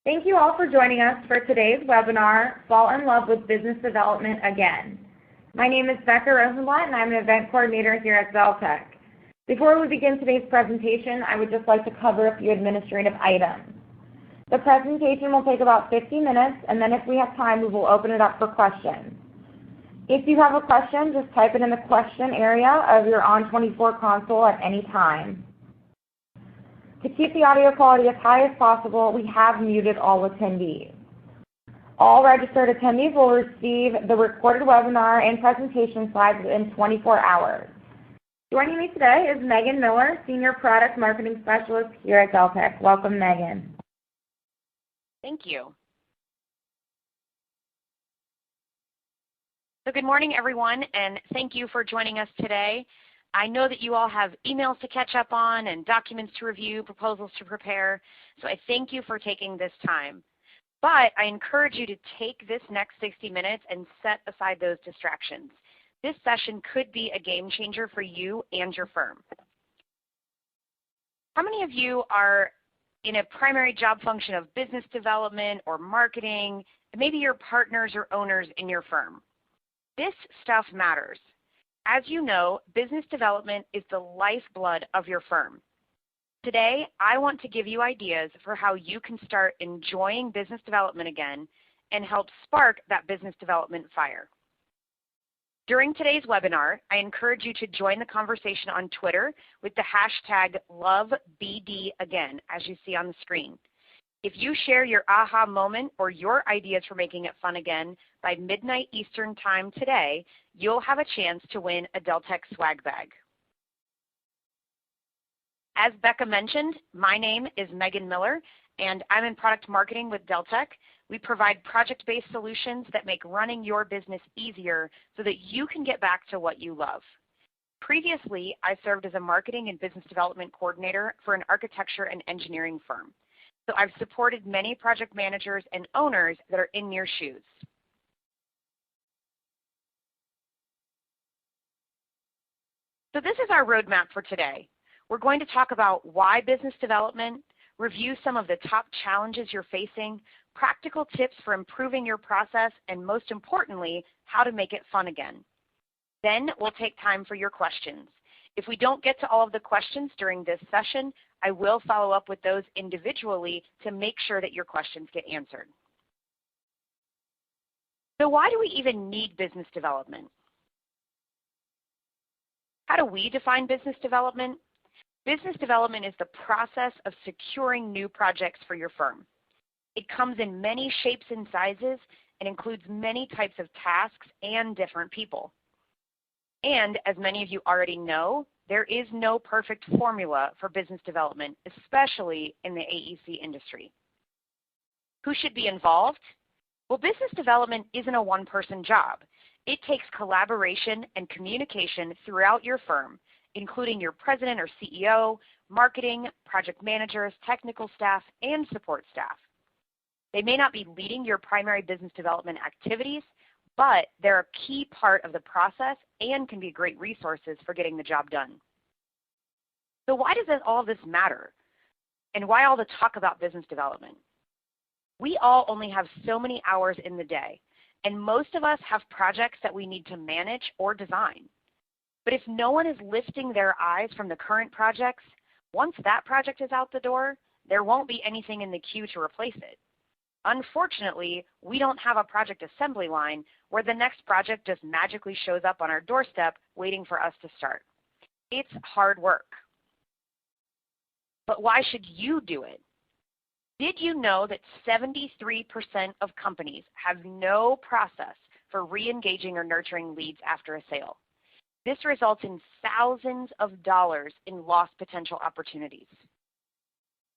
Thank you all for joining us for today's webinar, Fall in Love with Business Development Again. My name is Becca Rosenblatt, and I'm an event coordinator here at Deltek. Before we begin today's presentation, I would just like to cover a few administrative items. The presentation will take about 50 minutes, and then if we have time, we will open it up for questions. If you have a question, just type it in the question area of your On24 console at any time. To keep the audio quality as high as possible, we have muted all attendees. All registered attendees will receive the recorded webinar and presentation slides within 24 hours. Joining me today is Megan Miller, Senior Product Marketing Specialist here at Deltek. Welcome, Megan. Thank you. So good morning, everyone, and thank you for joining us today. I know that you all have emails to catch up on and documents to review, proposals to prepare, so I thank you for taking this time. But I encourage you to take this next 60 minutes and set aside those distractions. This session could be a game changer for you and your firm. How many of you are in a primary job function of business development or marketing, and maybe you're partners or owners in your firm? This stuff matters. As you know, business development is the lifeblood of your firm. Today, I want to give you ideas for how you can start enjoying business development again and help spark that business development fire. During today's webinar, I encourage you to join the conversation on Twitter with the hashtag LoveBDAgain, as you see on the screen. If you share your aha moment or your ideas for making it fun again by midnight Eastern time today, you'll have a chance to win a Deltek swag bag. As Becca mentioned, my name is Megan Miller, and I'm in product marketing with Deltek. We provide project-based solutions that make running your business easier so that you can get back to what you love. Previously, I served as a marketing and business development coordinator for an architecture and engineering firm. So I've supported many project managers and owners that are in your shoes. So this is our roadmap for today. We're going to talk about why business development, review some of the top challenges you're facing, practical tips for improving your process, and most importantly, how to make it fun again. Then we'll take time for your questions. If we don't get to all of the questions during this session, I will follow up with those individually to make sure that your questions get answered. So why do we even need business development? How do we define business development? Business development is the process of securing new projects for your firm. It comes in many shapes and sizes and includes many types of tasks and different people. And as many of you already know, there is no perfect formula for business development, especially in the AEC industry. Who should be involved? Well, business development isn't a one-person job. It takes collaboration and communication throughout your firm, including your president or CEO, marketing, project managers, technical staff, and support staff. They may not be leading your primary business development activities, but they're a key part of the process and can be great resources for getting the job done. So why does all this matter? And why all the talk about business development? We all only have so many hours in the day, and most of us have projects that we need to manage or design. But if no one is lifting their eyes from the current projects, once that project is out the door, there won't be anything in the queue to replace it. Unfortunately, we don't have a project assembly line where the next project just magically shows up on our doorstep waiting for us to start. It's hard work. But why should you do it? Did you know that 73% of companies have no process for re-engaging or nurturing leads after a sale? This results in thousands of dollars in lost potential opportunities.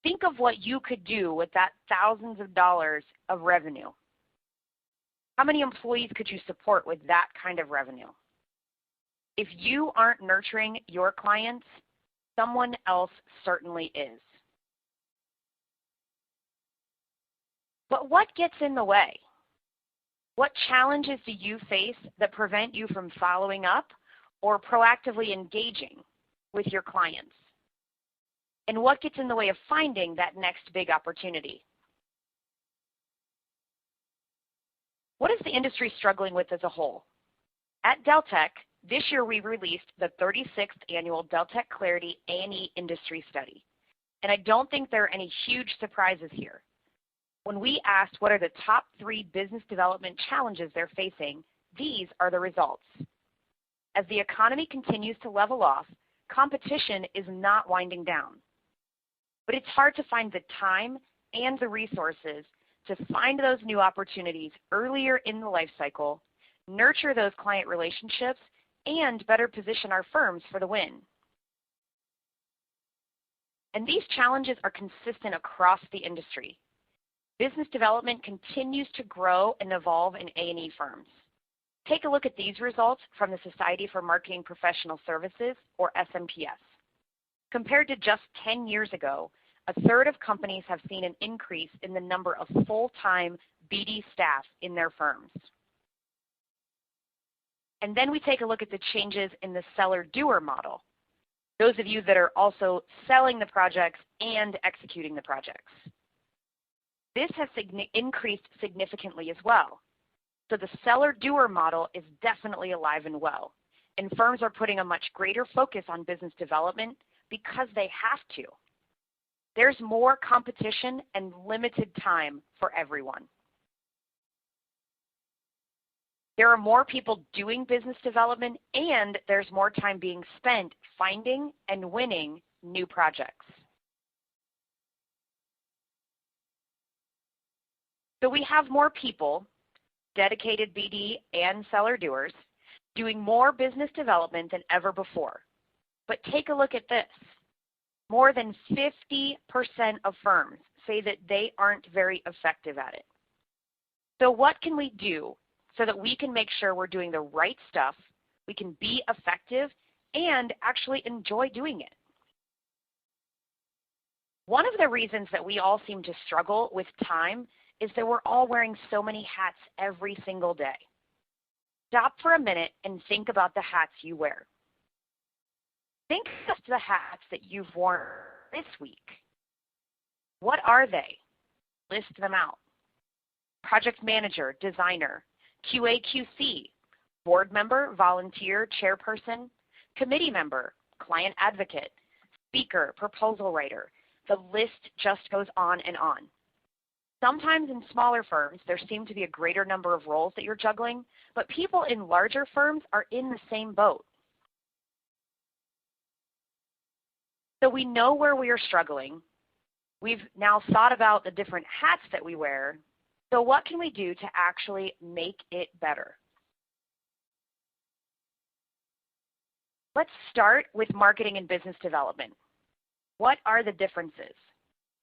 Think of what you could do with that thousands of dollars of revenue. How many employees could you support with that kind of revenue? If you aren't nurturing your clients, someone else certainly is. But what gets in the way? What challenges do you face that prevent you from following up or proactively engaging with your clients? And what gets in the way of finding that next big opportunity? What is the industry struggling with as a whole? At Deltek, this year we released the 36th annual Deltek Clarity A&E Industry Study. And I don't think there are any huge surprises here. When we asked what are the top 3 business development challenges they're facing, these are the results. As the economy continues to level off, competition is not winding down. But it's hard to find the time and the resources to find those new opportunities earlier in the life cycle, nurture those client relationships, and better position our firms for the win. And these challenges are consistent across the industry. Business development continues to grow and evolve in A&E firms. Take a look at these results from the Society for Marketing Professional Services, or SMPS. Compared to just 10 years ago, a third of companies have seen an increase in the number of full-time BD staff in their firms. And then we take a look at the changes in the seller-doer model. Those of you that are also selling the projects and executing the projects. This has increased significantly as well. So the seller-doer model is definitely alive and well, and firms are putting a much greater focus on business development because they have to. There's more competition and limited time for everyone. There are more people doing business development, and there's more time being spent finding and winning new projects. So we have more people, dedicated BD and seller doers, doing more business development than ever before. But take a look at this. More than 50% of firms say that they aren't very effective at it. So what can we do so that we can make sure we're doing the right stuff, we can be effective, and actually enjoy doing it? One of the reasons that we all seem to struggle with time is that we're all wearing so many hats every single day. Stop for a minute and think about the hats you wear. Think of the hats that you've worn this week. What are they? List them out. Project manager, designer, QA/QC, board member, volunteer, chairperson, committee member, client advocate, speaker, proposal writer. The list just goes on and on. Sometimes in smaller firms, there seem to be a greater number of roles that you're juggling, but people in larger firms are in the same boat. So we know where we are struggling. We've now thought about the different hats that we wear. So what can we do to actually make it better? Let's start with marketing and business development. What are the differences?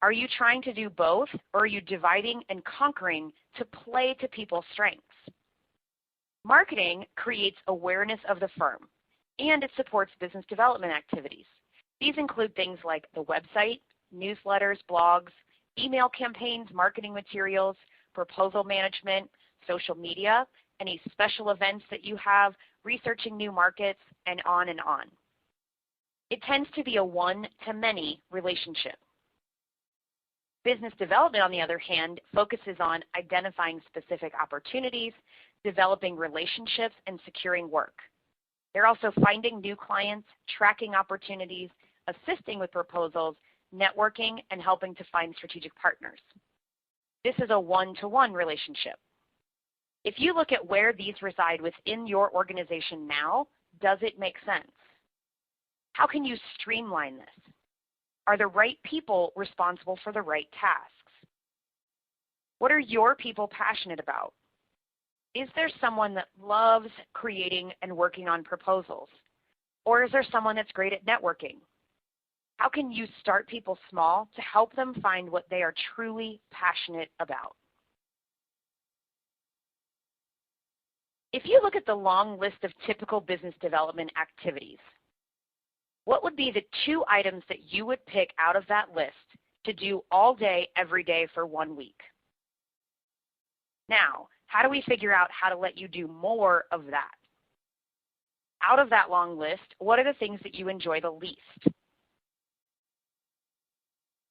Are you trying to do both, or are you dividing and conquering to play to people's strengths? Marketing creates awareness of the firm, and it supports business development activities. These include things like the website, newsletters, blogs, email campaigns, marketing materials, proposal management, social media, any special events that you have, researching new markets, and on and on. It tends to be a one-to-many relationship. Business development, on the other hand, focuses on identifying specific opportunities, developing relationships, and securing work. They're also finding new clients, tracking opportunities, assisting with proposals, networking, and helping to find strategic partners. This is a one-to-one relationship. If you look at where these reside within your organization now, does it make sense? How can you streamline this? Are the right people responsible for the right tasks? What are your people passionate about? Is there someone that loves creating and working on proposals? Or is there someone that's great at networking? How can you start people small to help them find what they are truly passionate about? If you look at the long list of typical business development activities, what would be the 2 items that you would pick out of that list to do all day, every day for 1 week? Now, how do we figure out how to let you do more of that? Out of that long list, what are the things that you enjoy the least?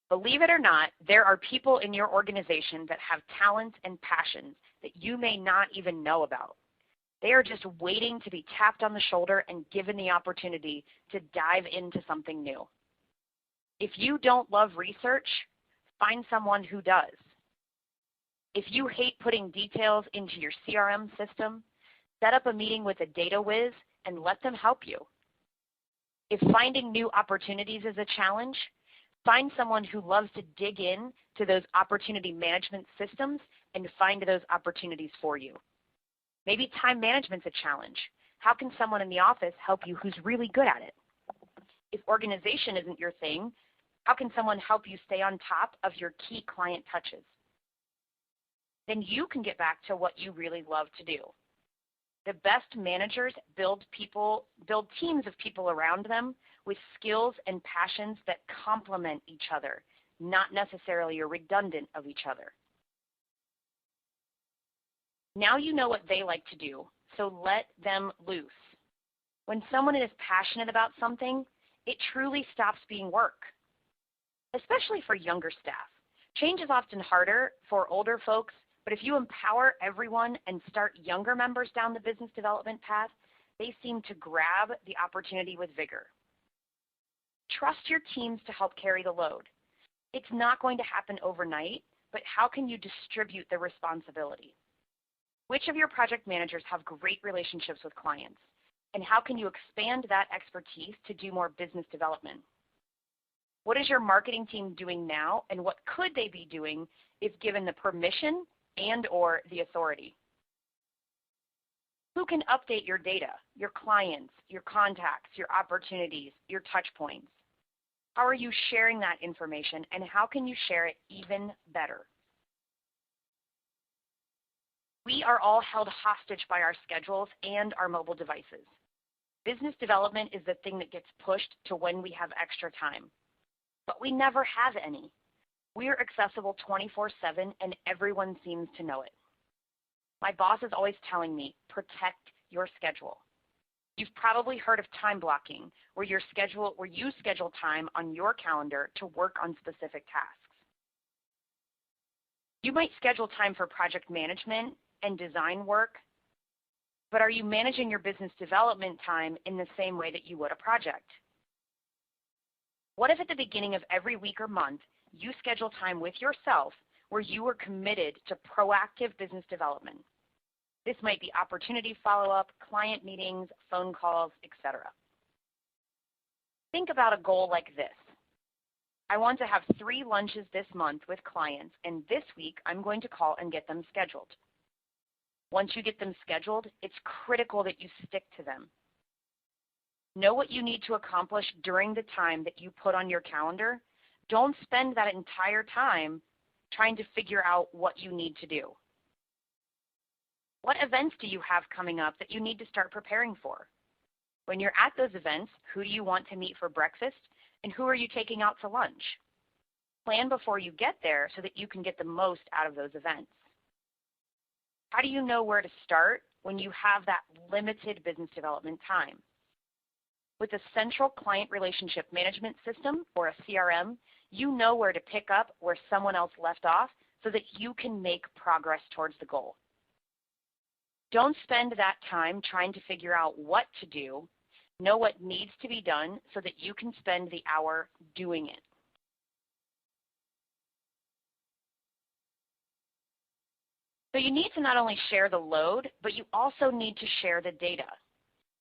Believe it or not, there are people in your organization that have talents and passions that you may not even know about. They are just waiting to be tapped on the shoulder and given the opportunity to dive into something new. If you don't love research, find someone who does. If you hate putting details into your CRM system, set up a meeting with a data whiz and let them help you. If finding new opportunities is a challenge, find someone who loves to dig in to those opportunity management systems and find those opportunities for you. Maybe time management's a challenge. How can someone in the office help you who's really good at it? If organization isn't your thing, how can someone help you stay on top of your key client touches? Then you can get back to what you really love to do. The best managers build teams of people around them with skills and passions that complement each other, not necessarily are redundant of each other. Now you know what they like to do, so let them loose. When someone is passionate about something, it truly stops being work, especially for younger staff. Change is often harder for older folks, but if you empower everyone and start younger members down the business development path, they seem to grab the opportunity with vigor. Trust your teams to help carry the load. It's not going to happen overnight, but how can you distribute the responsibility? Which of your project managers have great relationships with clients? And how can you expand that expertise to do more business development? What is your marketing team doing now, and what could they be doing if given the permission and or the authority? Who can update your data, your clients, your contacts, your opportunities, your touch points? How are you sharing that information, and how can you share it even better? We are all held hostage by our schedules and our mobile devices. Business development is the thing that gets pushed to when we have extra time. But we never have any. We are accessible 24/7, and everyone seems to know it. My boss is always telling me, protect your schedule. You've probably heard of time blocking, where you schedule time on your calendar to work on specific tasks. You might schedule time for project management and design work, but are you managing your business development time in the same way that you would a project? What if at the beginning of every week or month, you schedule time with yourself where you are committed to proactive business development? This might be opportunity follow-up, client meetings, phone calls, etc. Think about a goal like this. I want to have 3 lunches this month with clients, and this week I'm going to call and get them scheduled. Once you get them scheduled, it's critical that you stick to them. Know what you need to accomplish during the time that you put on your calendar. Don't spend that entire time trying to figure out what you need to do. What events do you have coming up that you need to start preparing for? When you're at those events, who do you want to meet for breakfast, and who are you taking out to lunch? Plan before you get there so that you can get the most out of those events. How do you know where to start when you have that limited business development time? With a central client relationship management system, or a CRM, you know where to pick up where someone else left off so that you can make progress towards the goal. Don't spend that time trying to figure out what to do. Know what needs to be done so that you can spend the hour doing it. So you need to not only share the load, but you also need to share the data.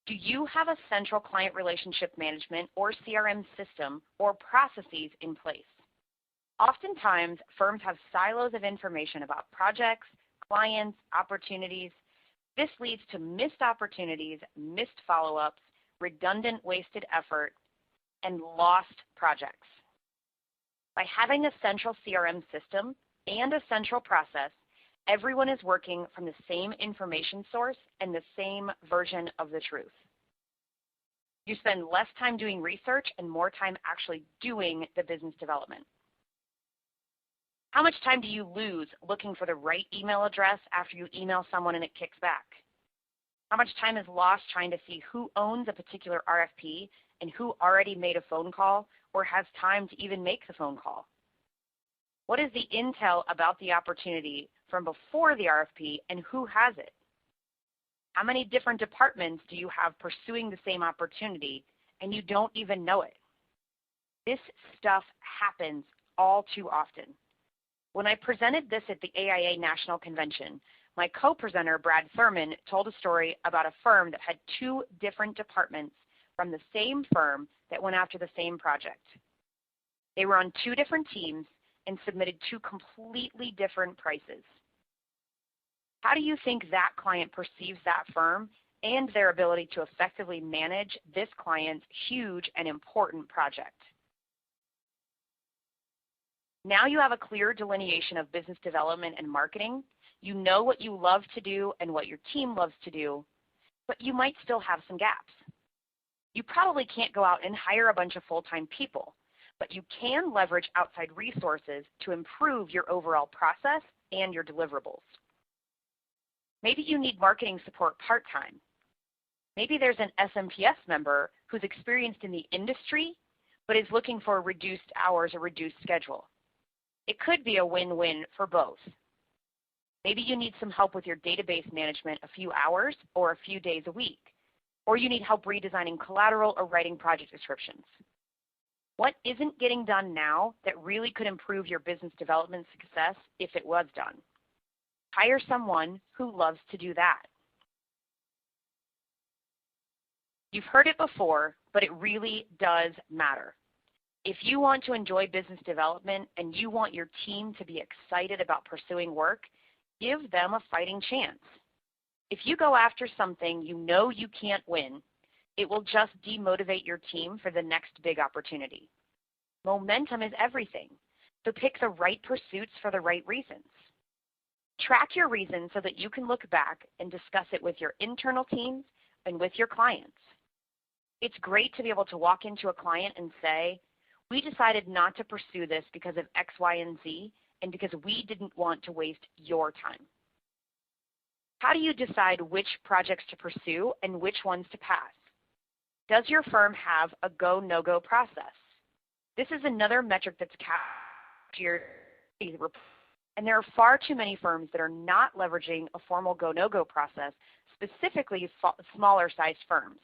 Do you have a central client relationship management or CRM system or processes in place? Oftentimes, firms have silos of information about projects, clients, opportunities. This leads to missed opportunities, missed follow-ups, redundant wasted effort, and lost projects. By having a central CRM system and a central process, everyone is working from the same information source and the same version of the truth. You spend less time doing research and more time actually doing the business development. How much time do you lose looking for the right email address after you email someone and it kicks back? How much time is lost trying to see who owns a particular RFP and who already made a phone call or has time to even make the phone call? What is the intel about the opportunity from before the RFP, and who has it? How many different departments do you have pursuing the same opportunity and you don't even know it? This stuff happens all too often. When I presented this at the AIA National Convention, my co-presenter, Brad Thurman, told a story about a firm that had 2 different departments from the same firm that went after the same project. They were on 2 different teams and submitted 2 completely different prices. How do you think that client perceives that firm and their ability to effectively manage this client's huge and important project? Now you have a clear delineation of business development and marketing. You know what you love to do and what your team loves to do, but you might still have some gaps. You probably can't go out and hire a bunch of full-time people, but you can leverage outside resources to improve your overall process and your deliverables. Maybe you need marketing support part-time. Maybe there's an SMPS member who's experienced in the industry but is looking for reduced hours or reduced schedule. It could be a win-win for both. Maybe you need some help with your database management a few hours or a few days a week, or you need help redesigning collateral or writing project descriptions. What isn't getting done now that really could improve your business development success if it was done? Hire someone who loves to do that. You've heard it before, but it really does matter. If you want to enjoy business development and you want your team to be excited about pursuing work, give them a fighting chance. If you go after something you know you can't win, it will just demotivate your team for the next big opportunity. Momentum is everything, so pick the right pursuits for the right reasons. Track your reasons so that you can look back and discuss it with your internal teams and with your clients. It's great to be able to walk into a client and say, we decided not to pursue this because of X, Y, and Z, and because we didn't want to waste your time. How do you decide which projects to pursue and which ones to pass? Does your firm have a go, no-go process? This is another metric that's captured in your and there are far too many firms that are not leveraging a formal go, no-go process, specifically smaller-sized firms.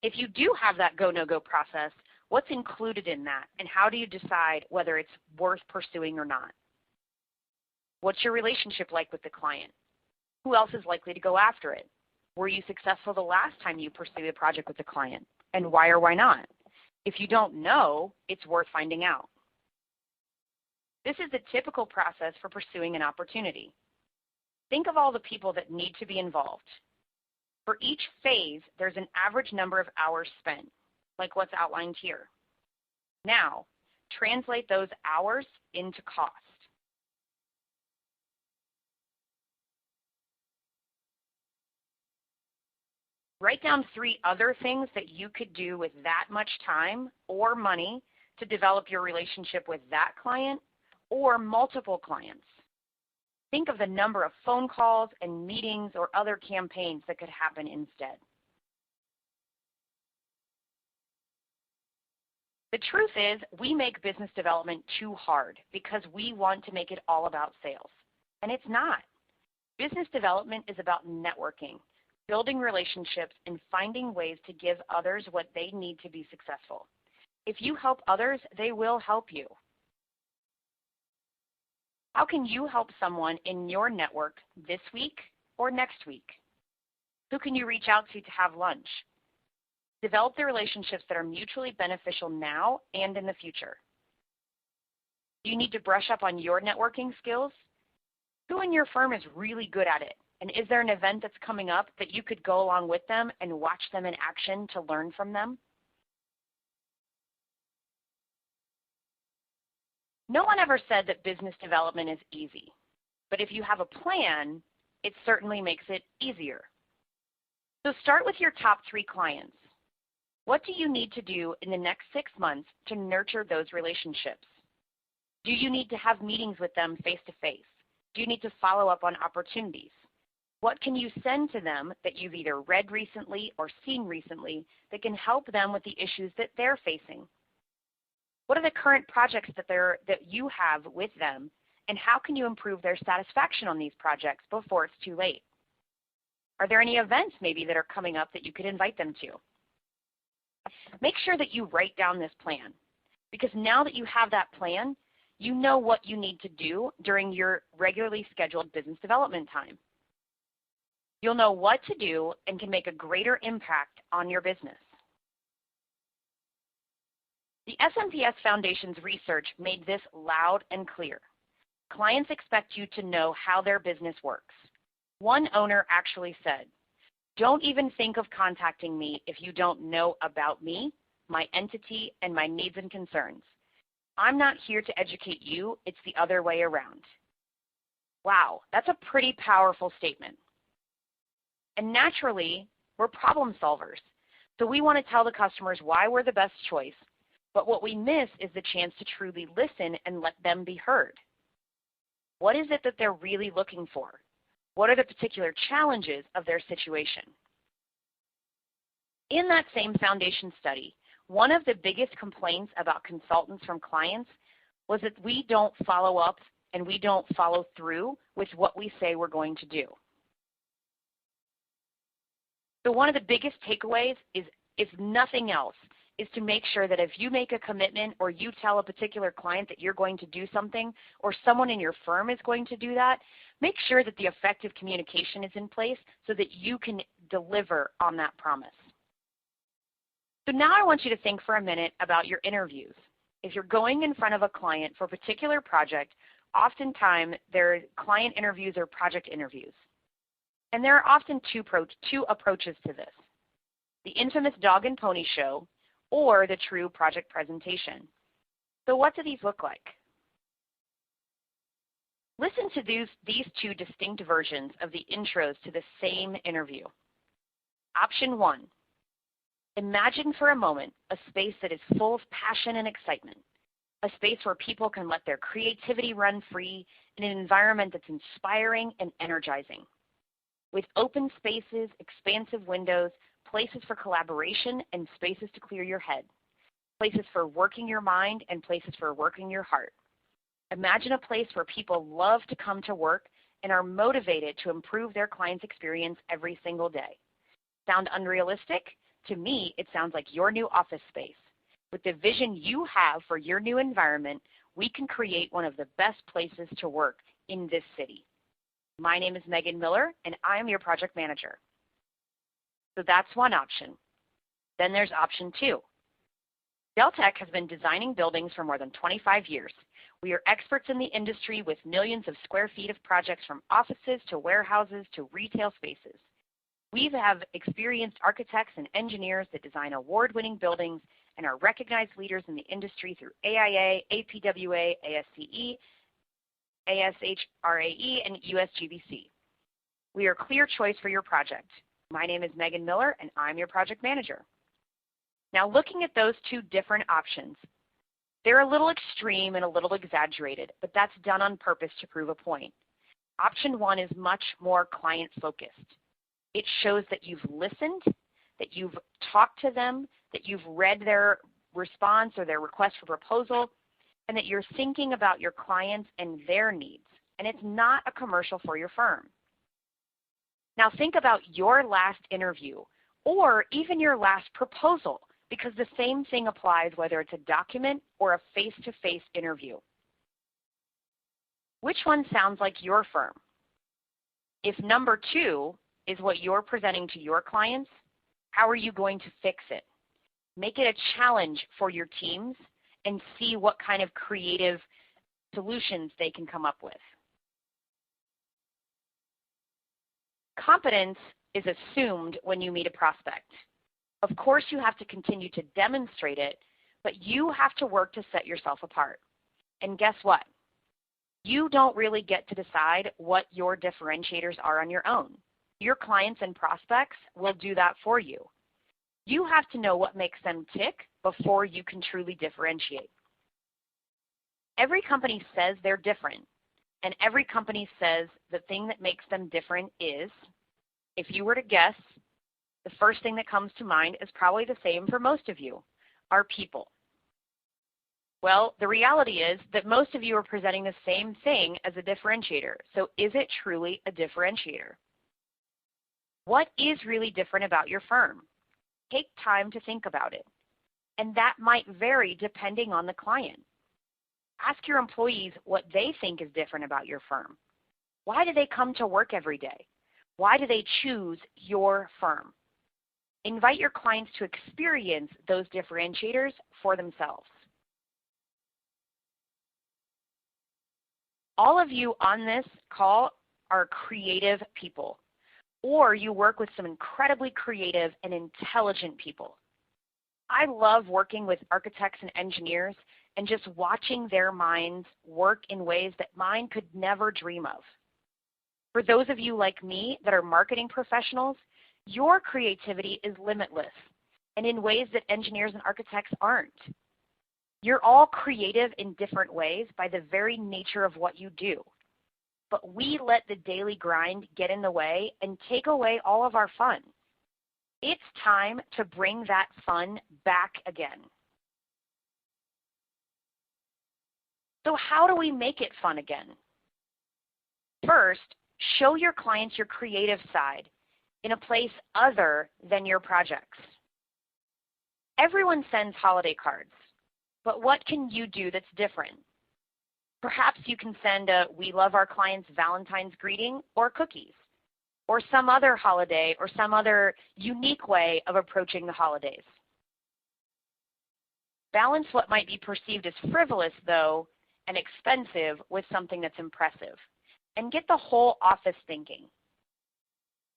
If you do have that go, no-go process, what's included in that, and how do you decide whether it's worth pursuing or not? What's your relationship like with the client? Who else is likely to go after it? Were you successful the last time you pursued a project with the client, and why or why not? If you don't know, it's worth finding out. This is the typical process for pursuing an opportunity. Think of all the people that need to be involved. For each phase, there's an average number of hours spent, like what's outlined here. Now, translate those hours into cost. Write down 3 other things that you could do with that much time or money to develop your relationship with that client or multiple clients. Think of the number of phone calls and meetings or other campaigns that could happen instead. The truth is, we make business development too hard because we want to make it all about sales. And it's not. Business development is about networking, building relationships, and finding ways to give others what they need to be successful. If you help others, they will help you. How can you help someone in your network this week or next week? Who can you reach out to have lunch? Develop the relationships that are mutually beneficial now and in the future. Do you need to brush up on your networking skills? Who in your firm is really good at it? And is there an event that's coming up that you could go along with them and watch them in action to learn from them? No one ever said that business development is easy, but if you have a plan, it certainly makes it easier. So start with your top 3 clients. What do you need to do in the next 6 months to nurture those relationships? Do you need to have meetings with them face-to-face? Do you need to follow up on opportunities? What can you send to them that you've either read recently or seen recently that can help them with the issues that they're facing? What are the current projects that you have with them, and how can you improve their satisfaction on these projects before it's too late? Are there any events maybe that are coming up that you could invite them to? Make sure that you write down this plan, because now that you have that plan, you know what you need to do during your regularly scheduled business development time. You'll know what to do and can make a greater impact on your business. The SMPS Foundation's research made this loud and clear. Clients expect you to know how their business works. One owner actually said, "Don't even think of contacting me if you don't know about me, my entity, and my needs and concerns. I'm not here to educate you, it's the other way around." Wow, that's a pretty powerful statement. And naturally, we're problem solvers. So we want to tell the customers why we're the best choice, but what we miss is the chance to truly listen and let them be heard. What is it that they're really looking for? What are the particular challenges of their situation? In that same foundation study, one of the biggest complaints about consultants from clients was that we don't follow up and we don't follow through with what we say we're going to do. So one of the biggest takeaways is, if nothing else, is to make sure that if you make a commitment or you tell a particular client that you're going to do something, or someone in your firm is going to do that, make sure that the effective communication is in place so that you can deliver on that promise. So now I want you to think for a minute about your interviews. If you're going in front of a client for a particular project, oftentimes there are client interviews or project interviews. And there are often two approaches to this: the infamous dog and pony show, or the true project presentation. So what do these look like? Listen to these two distinct versions of the intros to the same interview. Option 1, imagine for a moment a space that is full of passion and excitement, a space where people can let their creativity run free in an environment that's inspiring and energizing. With open spaces, expansive windows, places for collaboration, and spaces to clear your head, places for working your mind, and places for working your heart. Imagine a place where people love to come to work and are motivated to improve their client's experience every single day. Sound unrealistic? To me, it sounds like your new office space. With the vision you have for your new environment, we can create one of the best places to work in this city. My name is Megan Miller, and I am your project manager. So that's one option. Then there's option 2. Deltek has been designing buildings for more than 25 years. We are experts in the industry with millions of square feet of projects, from offices to warehouses to retail spaces. We have experienced architects and engineers that design award-winning buildings and are recognized leaders in the industry through AIA, APWA, ASCE, ASHRAE, and USGBC. We are a clear choice for your project. My name is Megan Miller, and I'm your project manager. Now, looking at those two different options, they're a little extreme and a little exaggerated, but that's done on purpose to prove a point. Option 1 is much more client-focused. It shows that you've listened, that you've talked to them, that you've read their response or their request for proposal, and that you're thinking about your clients and their needs. And it's not a commercial for your firm. Now think about your last interview or even your last proposal, because the same thing applies whether it's a document or a face-to-face interview. Which one sounds like your firm? If number 2 is what you're presenting to your clients, how are you going to fix it? Make it a challenge for your teams and see what kind of creative solutions they can come up with. Competence is assumed when you meet a prospect. Of course, you have to continue to demonstrate it, but you have to work to set yourself apart. And guess what? You don't really get to decide what your differentiators are on your own. Your clients and prospects will do that for you. You have to know what makes them tick before you can truly differentiate. Every company says they're different, and every company says the thing that makes them different is, if you were to guess, the first thing that comes to mind is probably the same for most of you, our people. Well, the reality is that most of you are presenting the same thing as a differentiator. So is it truly a differentiator? What is really different about your firm? Take time to think about it. And that might vary depending on the client. Ask your employees what they think is different about your firm. Why do they come to work every day? Why do they choose your firm? Invite your clients to experience those differentiators for themselves. All of you on this call are creative people, or you work with some incredibly creative and intelligent people. I love working with architects and engineers and just watching their minds work in ways that mine could never dream of. For those of you like me that are marketing professionals, your creativity is limitless and in ways that engineers and architects aren't. You're all creative in different ways by the very nature of what you do. But we let the daily grind get in the way and take away all of our fun. It's time to bring that fun back again. So how do we make it fun again? First, show your clients your creative side in a place other than your projects. Everyone sends holiday cards, but what can you do that's different? Perhaps you can send a "We love our clients" Valentine's greeting or cookies, or some other holiday or some other unique way of approaching the holidays. Balance what might be perceived as frivolous, though, and expensive with something that's impressive, and get the whole office thinking.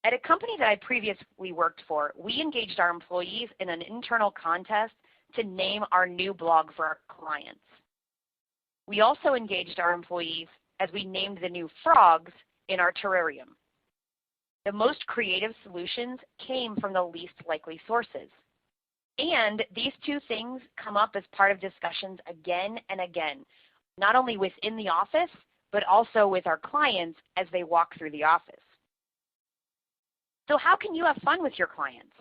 At a company that I previously worked for, we engaged our employees in an internal contest to name our new blog for our clients. We also engaged our employees as we named the new frogs in our terrarium. The most creative solutions came from the least likely sources. And these two things come up as part of discussions again and again, not only within the office, but also with our clients as they walk through the office. So how can you have fun with your clients?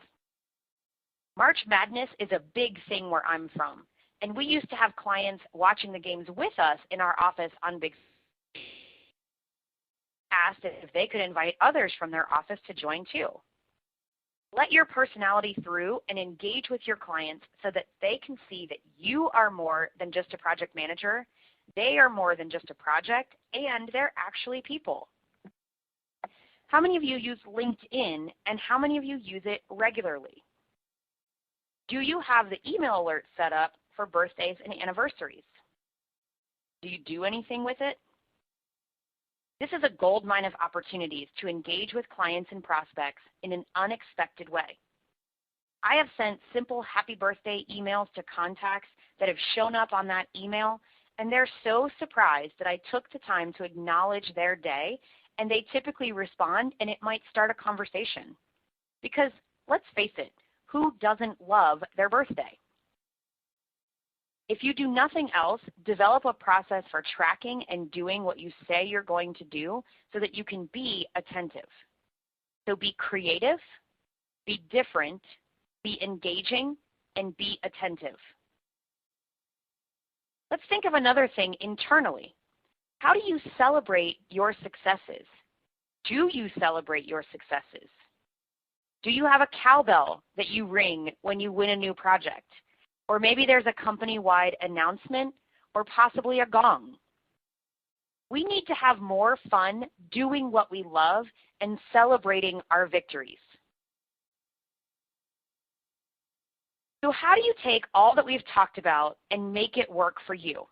March Madness is a big thing where I'm from, and we used to have clients watching the games with us in our office on big screens. Asked if they could invite others from their office to join too. Let your personality through and engage with your clients so that they can see that you are more than just a project manager, they are more than just a project, and they're actually people. How many of you use LinkedIn, and how many of you use it regularly? Do you have the email alert set up for birthdays and anniversaries? Do you do anything with it? This is a goldmine of opportunities to engage with clients and prospects in an unexpected way. I have sent simple happy birthday emails to contacts that have shown up on that email, and they're so surprised that I took the time to acknowledge their day, and they typically respond, and it might start a conversation. Because let's face it, who doesn't love their birthday? If you do nothing else, develop a process for tracking and doing what you say you're going to do so that you can be attentive. So be creative, be different, be engaging, and be attentive. Let's think of another thing internally. How do you celebrate your successes? Do you celebrate your successes? Do you have a cowbell that you ring when you win a new project? Or maybe there's a company-wide announcement, or possibly a gong. We need to have more fun doing what we love and celebrating our victories. So how do you take all that we've talked about and make it work for you?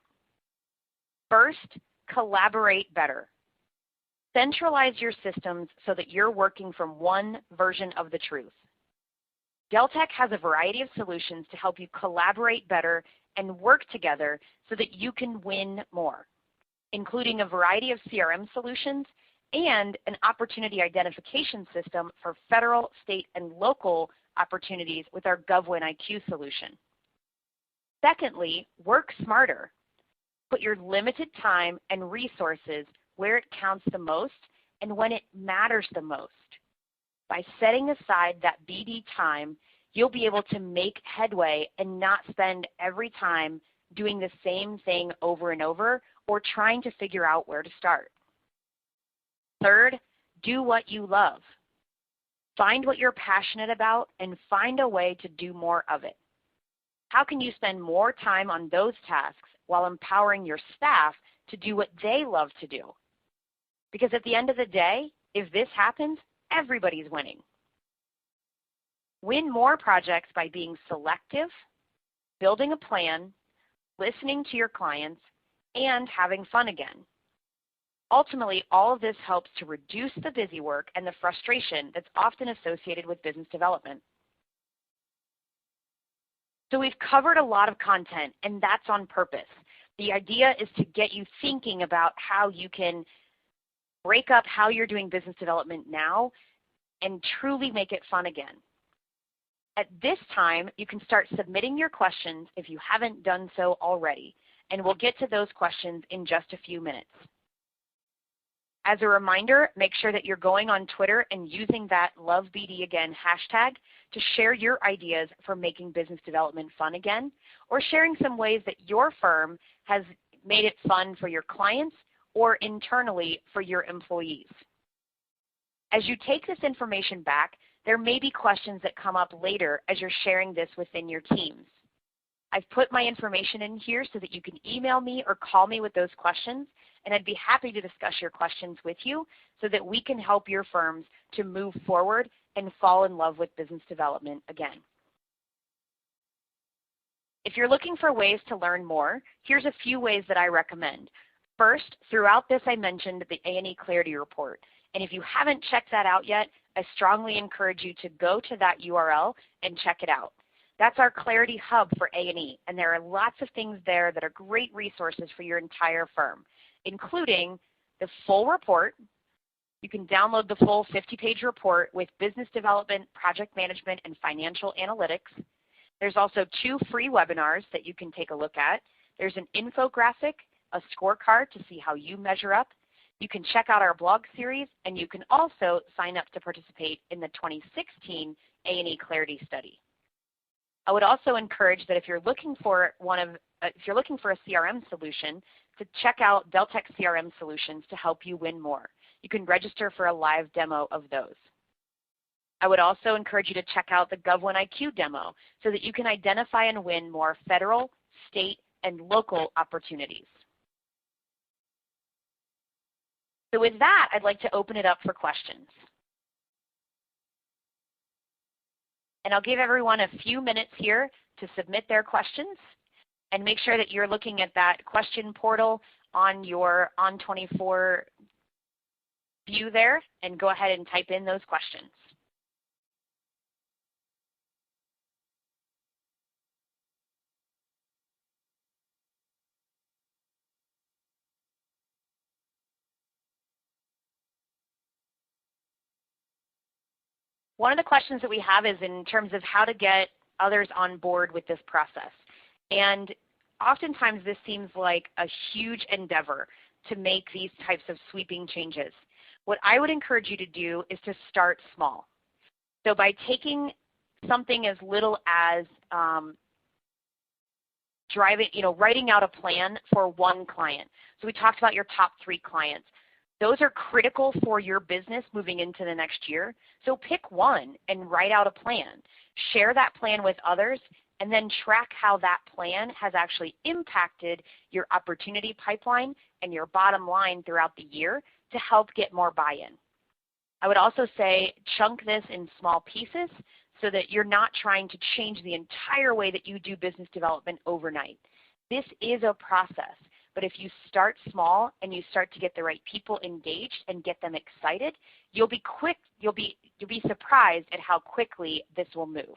First, collaborate better. Centralize your systems so that you're working from one version of the truth. Deltek has a variety of solutions to help you collaborate better and work together so that you can win more, including a variety of CRM solutions and an opportunity identification system for federal, state, and local opportunities with our GovWin IQ solution. Secondly, work smarter. Put your limited time and resources where it counts the most and when it matters the most. By setting aside that BD time, you'll be able to make headway and not spend every time doing the same thing over and over, or trying to figure out where to start. Third, do what you love. Find what you're passionate about and find a way to do more of it. How can you spend more time on those tasks while empowering your staff to do what they love to do? Because at the end of the day, if this happens, everybody's winning. Win more projects by being selective, building a plan, listening to your clients, and having fun again. Ultimately, all of this helps to reduce the busy work and the frustration that's often associated with business development. So we've covered a lot of content, and that's on purpose. The idea is to get you thinking about how you can break up how you're doing business development now and truly make it fun again. At this time, you can start submitting your questions if you haven't done so already, and we'll get to those questions in just a few minutes. As a reminder, make sure that you're going on Twitter and using that LoveBD hashtag to share your ideas for making business development fun again, or sharing some ways that your firm has made it fun for your clients or internally for your employees. As you take this information back, there may be questions that come up later as you're sharing this within your teams. I've put my information in here so that you can email me or call me with those questions, and I'd be happy to discuss your questions with you so that we can help your firms to move forward and fall in love with business development again. If you're looking for ways to learn more, here's a few ways that I recommend. First, throughout this I mentioned the A&E Clarity Report, and if you haven't checked that out yet, I strongly encourage you to go to that URL and check it out. That's our Clarity Hub for A&E, and there are lots of things there that are great resources for your entire firm, including the full report. You can download the full 50-page report with business development, project management, and financial analytics. There's also 2 free webinars that you can take a look at. There's an infographic, a scorecard to see how you measure up. You can check out our blog series, and you can also sign up to participate in the 2016 A&E Clarity Study. I would also encourage that if you're looking for a CRM solution, to check out Deltek CRM Solutions to help you win more. You can register for a live demo of those. I would also encourage you to check out the GovOneIQ demo so that you can identify and win more federal, state, and local opportunities. So with that, I'd like to open it up for questions. And I'll give everyone a few minutes here to submit their questions, and make sure that you're looking at that question portal on your On24 view there, and go ahead and type in those questions. One of the questions that we have is in terms of how to get others on board with this process. And oftentimes this seems like a huge endeavor to make these types of sweeping changes. What I would encourage you to do is to start small. So by taking something as little as writing out a plan for one client. So we talked about your top 3 clients. Those are critical for your business moving into the next year. So pick one and write out a plan. Share that plan with others, and then track how that plan has actually impacted your opportunity pipeline and your bottom line throughout the year to help get more buy-in. I would also say chunk this in small pieces so that you're not trying to change the entire way that you do business development overnight. This is a process. But if you start small and you start to get the right people engaged and get them excited, you'll be surprised at how quickly this will move.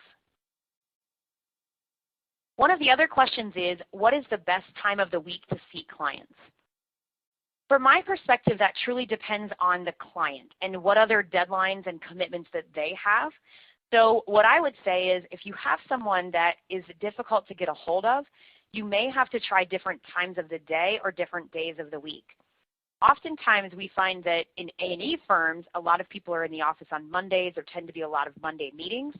One of the other questions is, what is the best time of the week to see clients? From my perspective, that truly depends on the client and what other deadlines and commitments that they have. So what I would say is, if you have someone that is difficult to get a hold of, you may have to try different times of the day or different days of the week. Oftentimes we find that in A&E firms, a lot of people are in the office on Mondays. There tend to be a lot of Monday meetings.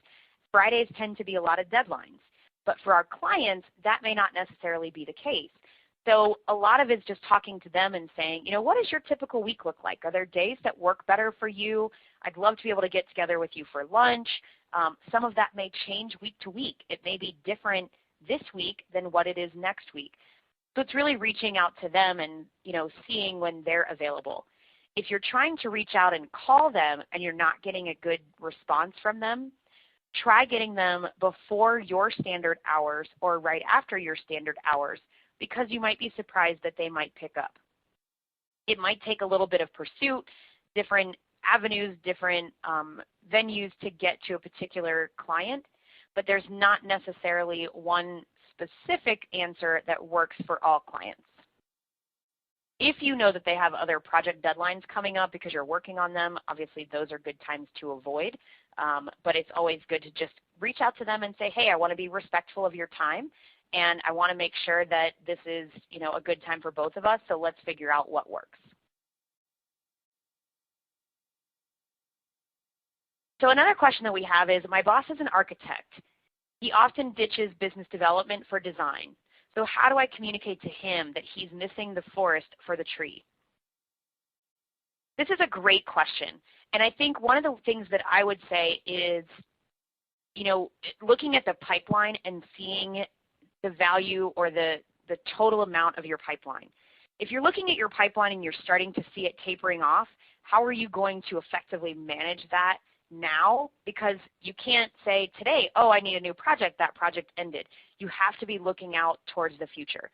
Fridays tend to be a lot of deadlines. But for our clients, that may not necessarily be the case. So a lot of it's just talking to them and saying, you know, what does your typical week look like? Are there days that work better for you? I'd love to be able to get together with you for lunch. Some of that may change week to week. It may be different this week than what it is next week. So it's really reaching out to them and, you know, seeing when they're available. If you're trying to reach out and call them and you're not getting a good response from them, try getting them before your standard hours or right after your standard hours, because you might be surprised that they might pick up. It might take a little bit of pursuit, different avenues, different venues to get to a particular client, but there's not necessarily one specific answer that works for all clients. If you know that they have other project deadlines coming up because you're working on them, obviously those are good times to avoid, but it's always good to just reach out to them and say, hey, I want to be respectful of your time, and I want to make sure that this is, you know, a good time for both of us, so let's figure out what works. So another question that we have is, my boss is an architect. He often ditches business development for design. So how do I communicate to him that he's missing the forest for the tree? This is a great question. And I think one of the things that I would say is, you know, looking at the pipeline and seeing the value or the total amount of your pipeline. If you're looking at your pipeline and you're starting to see it tapering off, how are you going to effectively manage that now? Because you can't say today, oh, I need a new project, that project ended. You have to be looking out towards the future.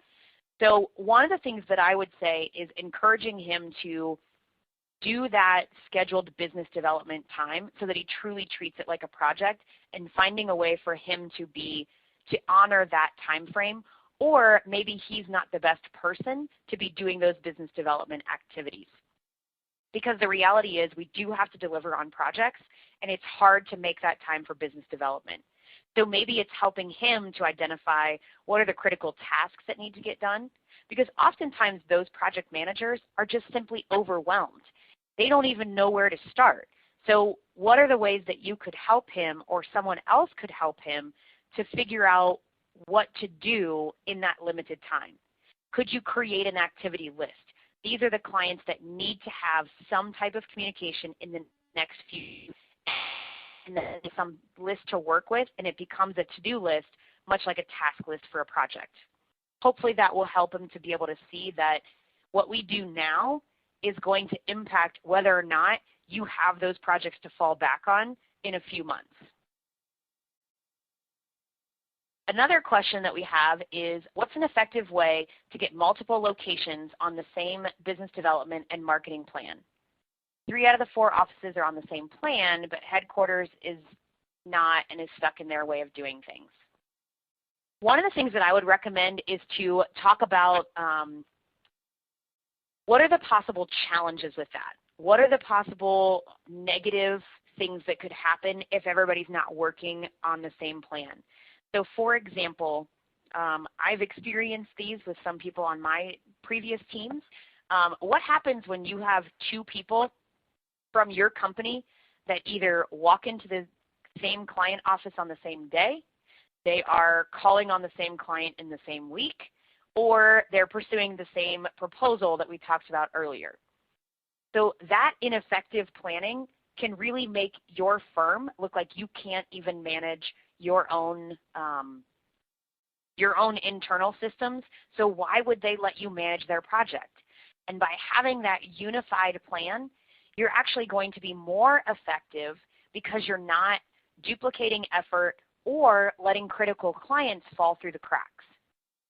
So one of the things that I would say is encouraging him to do that scheduled business development time so that he truly treats it like a project, and finding a way for him to honor that time frame, or maybe he's not the best person to be doing those business development activities. Because the reality is we do have to deliver on projects, and it's hard to make that time for business development. So maybe it's helping him to identify what are the critical tasks that need to get done, because oftentimes those project managers are just simply overwhelmed. They don't even know where to start. So what are the ways that you could help him, or someone else could help him, to figure out what to do in that limited time? Could you create an activity list? These are the clients that need to have some type of communication in the next few, and then some list to work with, and it becomes a to-do list, much like a task list for a project. Hopefully that will help him to be able to see that what we do now is going to impact whether or not you have those projects to fall back on in a few months. Another question that we have is, what's an effective way to get multiple locations on the same business development and marketing plan? 3 out of the 4 offices are on the same plan, but headquarters is not and is stuck in their way of doing things. One of the things that I would recommend is to talk about what are the possible challenges with that? What are the possible negative things that could happen if everybody's not working on the same plan? So for example, I've experienced these with some people on my previous teams. What happens when you have 2 people from your company that either walk into the same client office on the same day, they are calling on the same client in the same week, or they're pursuing the same proposal that we talked about earlier? So that ineffective planning can really make your firm look like you can't even manage your own internal systems. So why would they let you manage their project? And by having that unified plan, you're actually going to be more effective because you're not duplicating effort or letting critical clients fall through the cracks.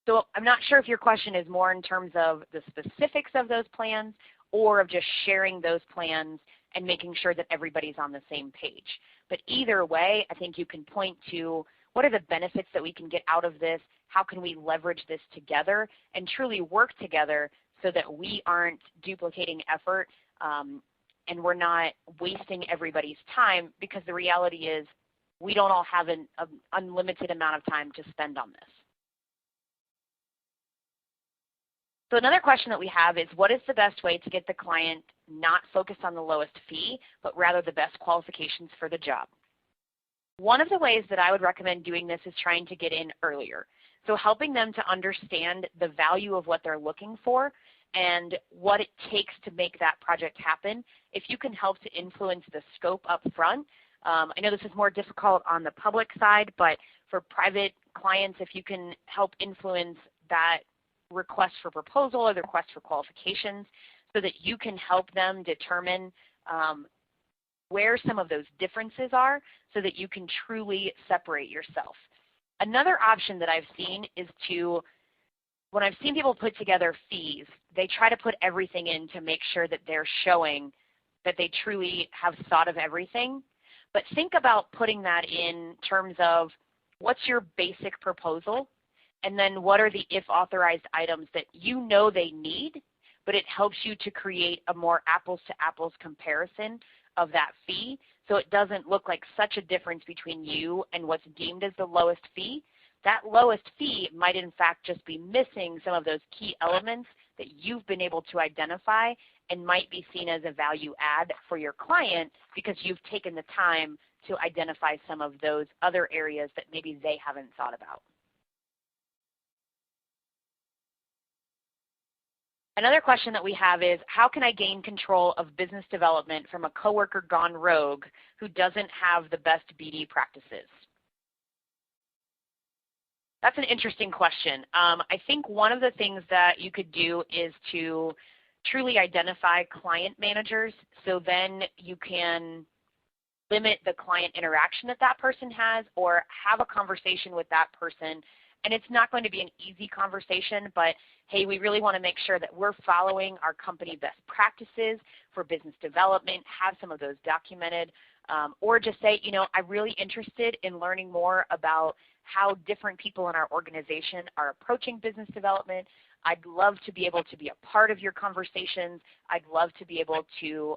So I'm not sure if your question is more in terms of the specifics of those plans or of just sharing those plans and making sure that everybody's on the same page. But either way, I think you can point to what are the benefits that we can get out of this, how can we leverage this together and truly work together so that we aren't duplicating effort and we're not wasting everybody's time, because the reality is we don't all have an unlimited amount of time to spend on this. So another question that we have is, what is the best way to get the client not focused on the lowest fee, but rather the best qualifications for the job? One of the ways that I would recommend doing this is trying to get in earlier. So helping them to understand the value of what they're looking for and what it takes to make that project happen. If you can help to influence the scope up front, I know this is more difficult on the public side, but for private clients, if you can help influence that request for proposal or the request for qualifications so that you can help them determine where some of those differences are so that you can truly separate yourself. Another option that I've seen is when I've seen people put together fees, they try to put everything in to make sure that they're showing that they truly have thought of everything. But think about putting that in terms of what's your basic proposal, and then what are the if authorized items that you know they need, but it helps you to create a more apples to apples comparison of that fee so it doesn't look like such a difference between you and what's deemed as the lowest fee. That lowest fee might in fact just be missing some of those key elements that you've been able to identify and might be seen as a value add for your client because you've taken the time to identify some of those other areas that maybe they haven't thought about. Another question that we have is, how can I gain control of business development from a coworker gone rogue who doesn't have the best BD practices? That's an interesting question. I think one of the things that you could do is to truly identify client managers, so then you can limit the client interaction that that person has or have a conversation with that person. And it's not going to be an easy conversation, but hey, we really want to make sure that we're following our company best practices for business development, have some of those documented, or just say, you know, I'm really interested in learning more about how different people in our organization are approaching business development. I'd love to be able to be a part of your conversations. I'd love to be able to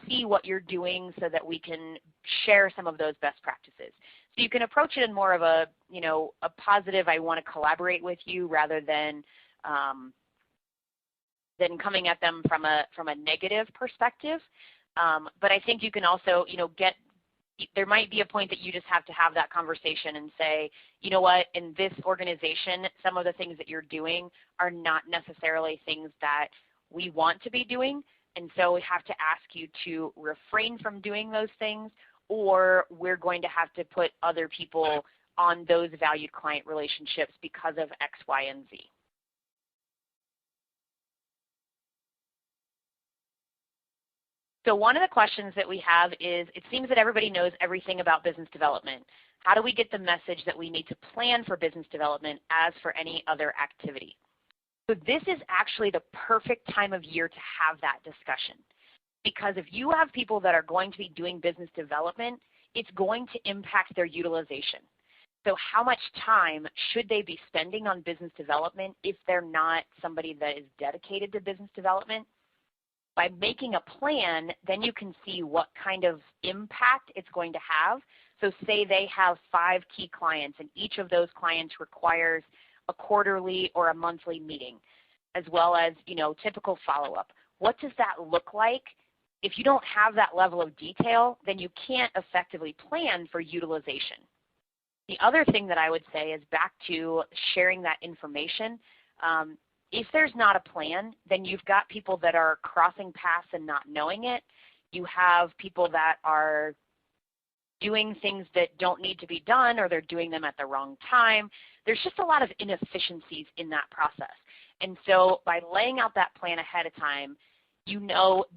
see what you're doing so that we can share some of those best practices. So you can approach it in more of a positive, I want to collaborate with you, rather than coming at them from a negative perspective. But I think you can also, there might be a point that you just have to have that conversation and say, you know what, in this organization, some of the things that you're doing are not necessarily things that we want to be doing. And so we have to ask you to refrain from doing those things, or we're going to have to put other people on those valued client relationships because of X, Y, and Z. So one of the questions that we have is, it seems that everybody knows everything about business development. How do we get the message that we need to plan for business development as for any other activity? So this is actually the perfect time of year to have that discussion. Because if you have people that are going to be doing business development, it's going to impact their utilization. So how much time should they be spending on business development if they're not somebody that is dedicated to business development? By making a plan, then you can see what kind of impact it's going to have. So say they have 5 key clients, and each of those clients requires a quarterly or a monthly meeting, as well as, typical follow-up. What does that look like? If you don't have that level of detail, then you can't effectively plan for utilization. The other thing that I would say is back to sharing that information. If there's not a plan, then you've got people that are crossing paths and not knowing it. You have people that are doing things that don't need to be done, or they're doing them at the wrong time. There's just a lot of inefficiencies in that process. And so by laying out that plan ahead of time,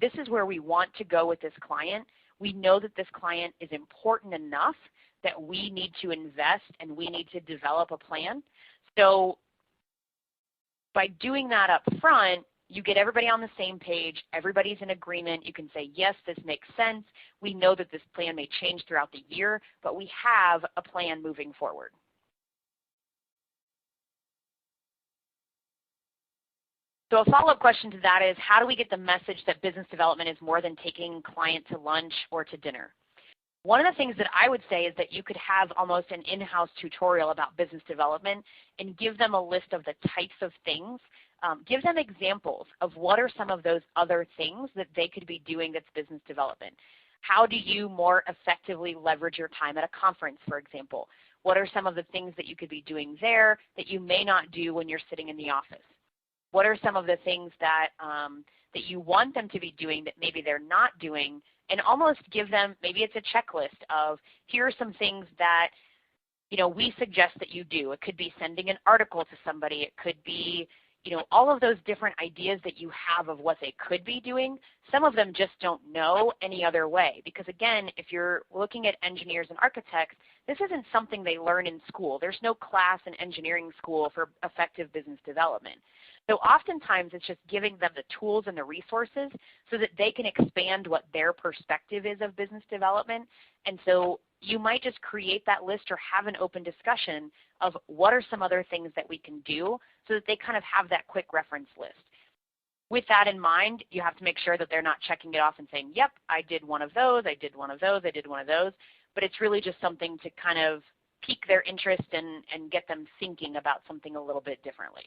this is where we want to go with this client. We know that this client is important enough that we need to invest and we need to develop a plan. So by doing that up front, you get everybody on the same page, everybody's in agreement. You can say, yes, this makes sense. We know that this plan may change throughout the year, but we have a plan moving forward. So a follow-up question to that is, how do we get the message that business development is more than taking a client to lunch or to dinner? One of the things that I would say is that you could have almost an in-house tutorial about business development and give them a list of the types of things. Give them examples of what are some of those other things that they could be doing that's business development. How do you more effectively leverage your time at a conference, for example? What are some of the things that you could be doing there that you may not do when you're sitting in the office? What are some of the things that, that you want them to be doing that maybe they're not doing, and almost give them, maybe it's a checklist of, here are some things that we suggest that you do. It could be sending an article to somebody. It could be, all of those different ideas that you have of what they could be doing. Some of them just don't know any other way. Because again, if you're looking at engineers and architects, this isn't something they learn in school. There's no class in engineering school for effective business development. So oftentimes it's just giving them the tools and the resources so that they can expand what their perspective is of business development. And so you might just create that list or have an open discussion of what are some other things that we can do so that they kind of have that quick reference list. With that in mind, you have to make sure that they're not checking it off and saying, yep, I did one of those, I did one of those, I did one of those. But it's really just something to kind of pique their interest and get them thinking about something a little bit differently.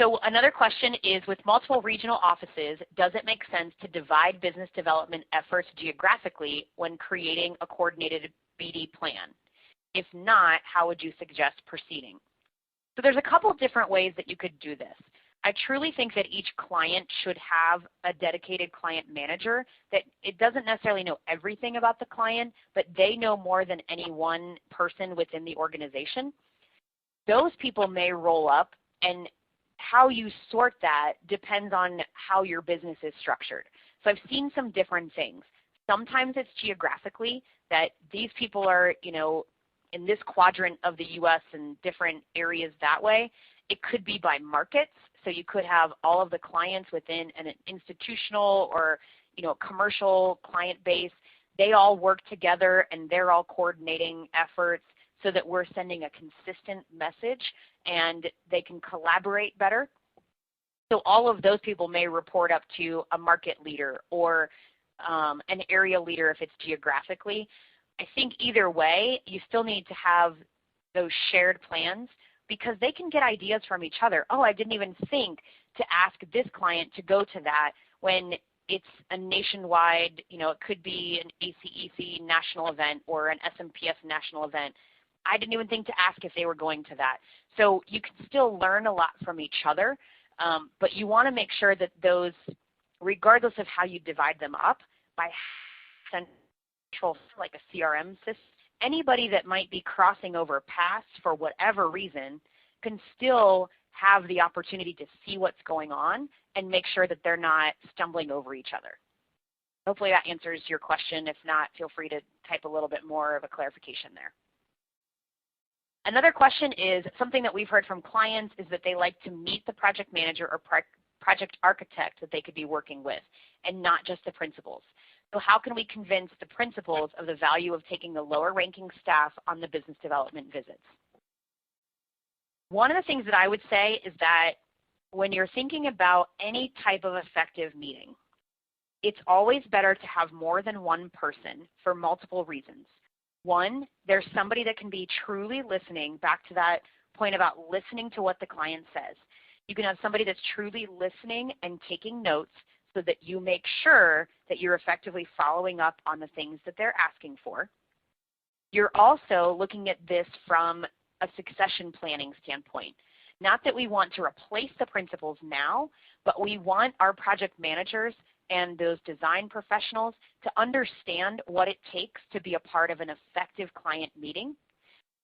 So another question is, with multiple regional offices, does it make sense to divide business development efforts geographically when creating a coordinated BD plan? If not, how would you suggest proceeding? So there's a couple different ways that you could do this. I truly think that each client should have a dedicated client manager, that it doesn't necessarily know everything about the client, but they know more than any one person within the organization. Those people may roll up, and how you sort that depends on how your business is structured. So I've seen some different things. Sometimes it's geographically, that these people are, in this quadrant of the U.S. and different areas that way. It could be by markets. So you could have all of the clients within an institutional or, commercial client base. They all work together and they're all coordinating efforts so that we're sending a consistent message and they can collaborate better. So all of those people may report up to a market leader or an area leader if it's geographically. I think either way, you still need to have those shared plans because they can get ideas from each other. Oh, I didn't even think to ask this client to go to that when it's a nationwide, it could be an ACEC national event or an SMPS national event. I didn't even think to ask if they were going to that. So you can still learn a lot from each other, but you want to make sure that those, regardless of how you divide them up, by central, like a CRM system, anybody that might be crossing over paths for whatever reason can still have the opportunity to see what's going on and make sure that they're not stumbling over each other. Hopefully that answers your question. If not, feel free to type a little bit more of a clarification there. Another question is something that we've heard from clients is that they like to meet the project manager or project architect that they could be working with and not just the principals. So how can we convince the principals of the value of taking the lower ranking staff on the business development visits? One of the things that I would say is that when you're thinking about any type of effective meeting, it's always better to have more than one person for multiple reasons. One, there's somebody that can be truly listening, back to that point about listening to what the client says. You can have somebody that's truly listening and taking notes so that you make sure that you're effectively following up on the things that they're asking for. You're also looking at this from a succession planning standpoint. Not that we want to replace the principals now, but we want our project managers and those design professionals to understand what it takes to be a part of an effective client meeting.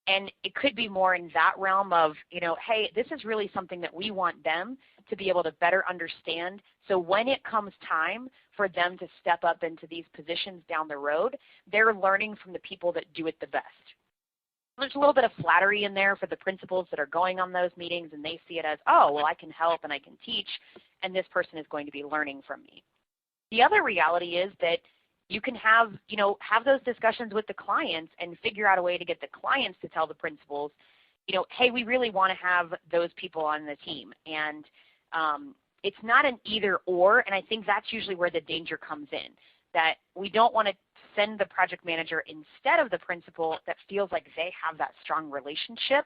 And it could be more in that realm of, hey, this is really something that we want them to be able to better understand. So when it comes time for them to step up into these positions down the road, they're learning from the people that do it the best. There's a little bit of flattery in there for the principals that are going on those meetings, and they see it as, oh, well, I can help and I can teach, and this person is going to be learning from me. The other reality is that you can have those discussions with the clients and figure out a way to get the clients to tell the principals, hey, we really want to have those people on the team. And it's not an either or, and I think that's usually where the danger comes in, that we don't want to send the project manager instead of the principal that feels like they have that strong relationship.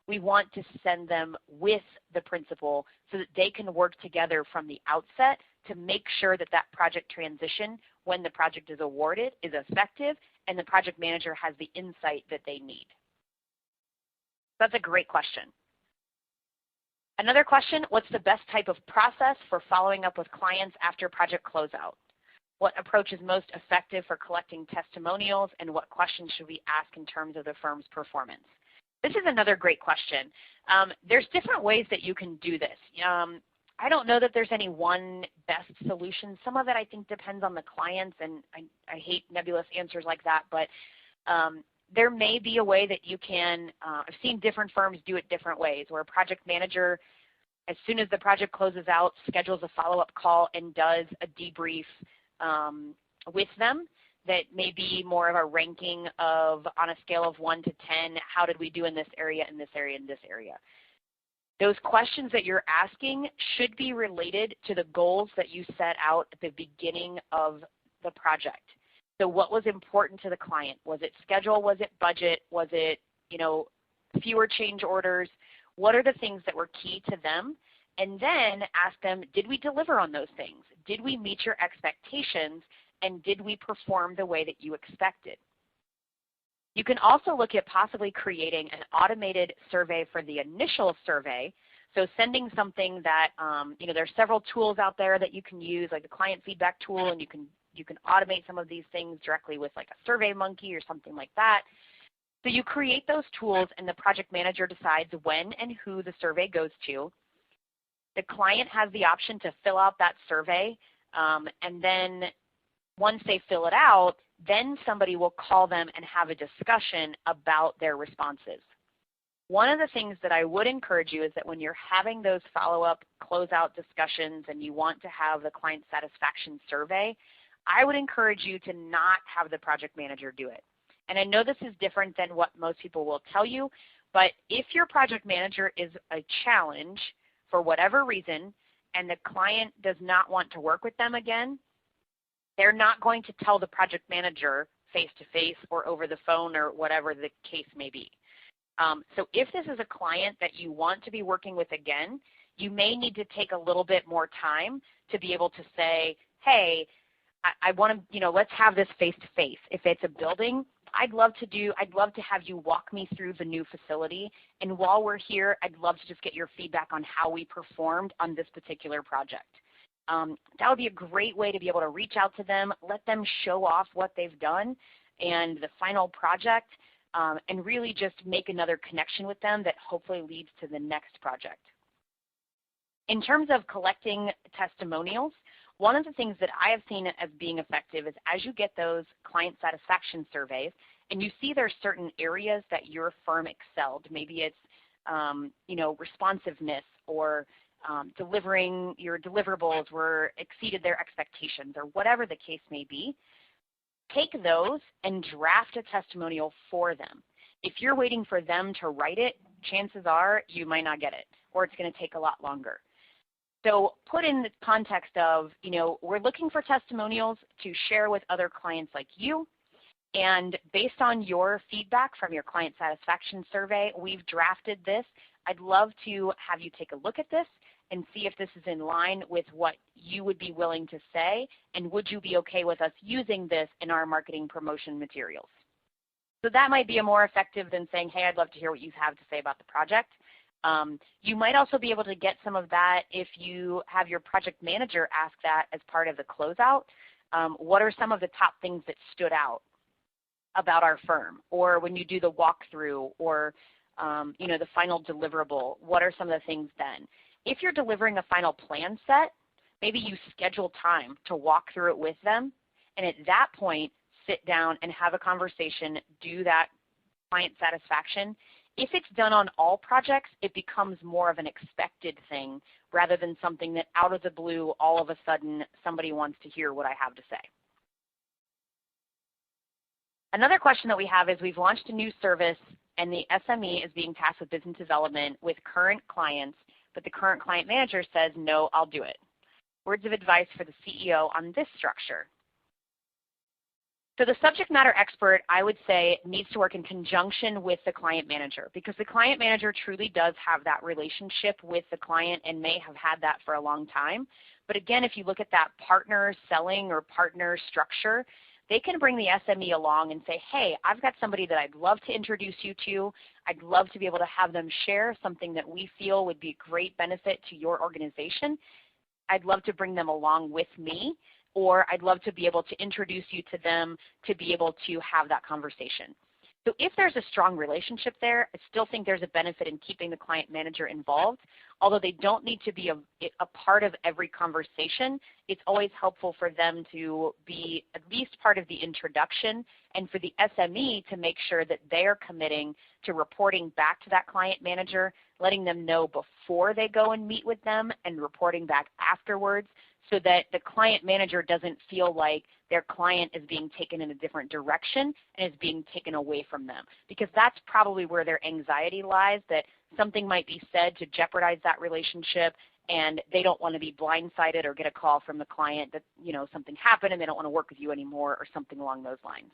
We want to send them with the principal so that they can work together from the outset to make sure that that project transition, when the project is awarded, is effective and the project manager has the insight that they need. That's a great question. Another question, what's the best type of process for following up with clients after project closeout? What approach is most effective for collecting testimonials, and what questions should we ask in terms of the firm's performance? This is another great question. There's different ways that you can do this. I don't know that there's any one best solution. Some of it I think depends on the clients, and I hate nebulous answers like that, but there may be a way that you can, I've seen different firms do it different ways, where a project manager, as soon as the project closes out, schedules a follow-up call and does a debrief with them that may be more of a ranking of, on a scale of 1 to 10, how did we do in this area, in this area, in this area. Those questions that you're asking should be related to the goals that you set out at the beginning of the project. So what was important to the client? Was it schedule? Was it budget? Was it, fewer change orders? What are the things that were key to them? And then ask them, did we deliver on those things? Did we meet your expectations? And did we perform the way that you expected? You can also look at possibly creating an automated survey for the initial survey. So sending something that, there's several tools out there that you can use, like the client feedback tool, and you can automate some of these things directly with like a SurveyMonkey or something like that. So you create those tools, and the project manager decides when and who the survey goes to. The client has the option to fill out that survey, and then once they fill it out, then somebody will call them and have a discussion about their responses. One of the things that I would encourage you is that when you're having those follow-up closeout discussions and you want to have the client satisfaction survey, I would encourage you to not have the project manager do it. And I know this is different than what most people will tell you, but if your project manager is a challenge for whatever reason and the client does not want to work with them again, they're not going to tell the project manager face-to-face or over the phone or whatever the case may be. So if this is a client that you want to be working with again, you may need to take a little bit more time to be able to say, hey, I want to, let's have this face-to-face. If it's a building, I'd love to have you walk me through the new facility. And while we're here, I'd love to just get your feedback on how we performed on this particular project. That would be a great way to be able to reach out to them, let them show off what they've done and the final project, and really just make another connection with them that hopefully leads to the next project. In terms of collecting testimonials, one of the things that I have seen as being effective is as you get those client satisfaction surveys and you see there's certain areas that your firm excelled, maybe it's responsiveness or delivering your deliverables exceeded their expectations or whatever the case may be, take those and draft a testimonial for them. If you're waiting for them to write it, chances are you might not get it, or it's going to take a lot longer. So put in the context of, we're looking for testimonials to share with other clients like you, and based on your feedback from your client satisfaction survey, we've drafted this. I'd love to have you take a look at this and see if this is in line with what you would be willing to say, and would you be okay with us using this in our marketing promotion materials. So that might be a more effective than saying, hey, I'd love to hear what you have to say about the project. You might also be able to get some of that if you have your project manager ask that as part of the closeout. What are some of the top things that stood out about our firm? Or when you do the walkthrough or the final deliverable, what are some of the things then? If you're delivering a final plan set, maybe you schedule time to walk through it with them, and at that point, sit down and have a conversation, do that client satisfaction. If it's done on all projects, it becomes more of an expected thing rather than something that out of the blue, all of a sudden, somebody wants to hear what I have to say. Another question that we have is we've launched a new service, and the SME is being tasked with business development with current clients, but the current client manager says, no, I'll do it. Words of advice for the CEO on this structure. So the subject matter expert, I would say, needs to work in conjunction with the client manager, because the client manager truly does have that relationship with the client and may have had that for a long time. But again, if you look at that partner selling or partner structure, they can bring the SME along and say, hey, I've got somebody that I'd love to introduce you to. I'd love to be able to have them share something that we feel would be a great benefit to your organization. I'd love to bring them along with me, or I'd love to be able to introduce you to them to be able to have that conversation. So if there's a strong relationship there, I still think there's a benefit in keeping the client manager involved. Although they don't need to be a part of every conversation, it's always helpful for them to be at least part of the introduction, and for the SME to make sure that they're committing to reporting back to that client manager, letting them know before they go and meet with them and reporting back afterwards, so that the client manager doesn't feel like their client is being taken in a different direction and is being taken away from them. Because that's probably where their anxiety lies, that something might be said to jeopardize that relationship, and they don't want to be blindsided or get a call from the client that, you know, something happened and they don't want to work with you anymore or something along those lines.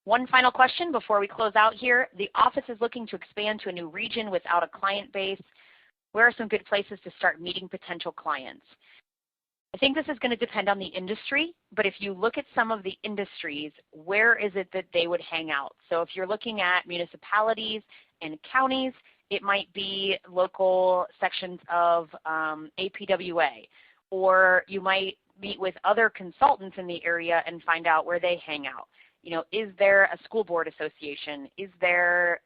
One final question before we close out here. The office is looking to expand to a new region without a client base. Where are some good places to start meeting potential clients? I think this is going to depend on the industry, but if you look at some of the industries, where is it that they would hang out? So if you're looking at municipalities and counties, it might be local sections of APWA, or you might meet with other consultants in the area and find out where they hang out. You know, is there a school board association? Is there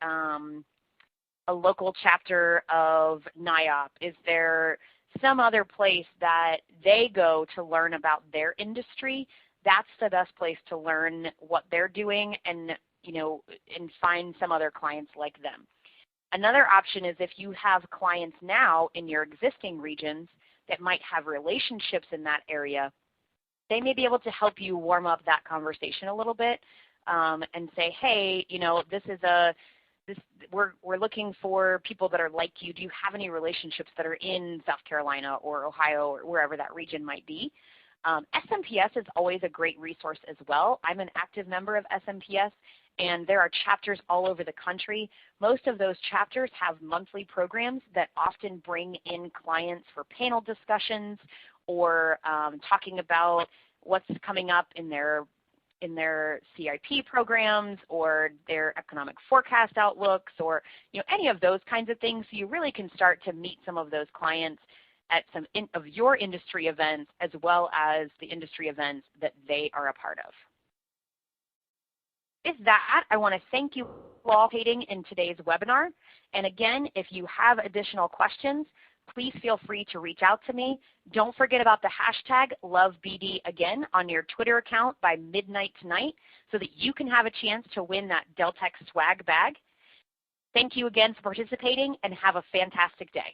a local chapter of NIOP? Is there some other place that they go to learn about their industry? That's the best place to learn what they're doing and, you know, and find some other clients like them. Another option is if you have clients now in your existing regions that might have relationships in that area, they may be able to help you warm up that conversation a little bit and say, hey, you know, we're looking for people that are like you. Do you have any relationships that are in South Carolina or Ohio or wherever that region might be? SMPS is always a great resource as well. I'm an active member of SMPS, and there are chapters all over the country. Most of those chapters have monthly programs that often bring in clients for panel discussions or talking about what's coming up in their CIP programs or their economic forecast outlooks, or, you know, any of those kinds of things. So you really can start to meet some of those clients at some of your industry events as well as the industry events that they are a part of. With that, I want to thank you all for participating in today's webinar. And again, if you have additional questions, please feel free to reach out to me. Don't forget about the hashtag LoveBD on your Twitter account by midnight tonight so that you can have a chance to win that Deltek swag bag. Thank you again for participating, and have a fantastic day.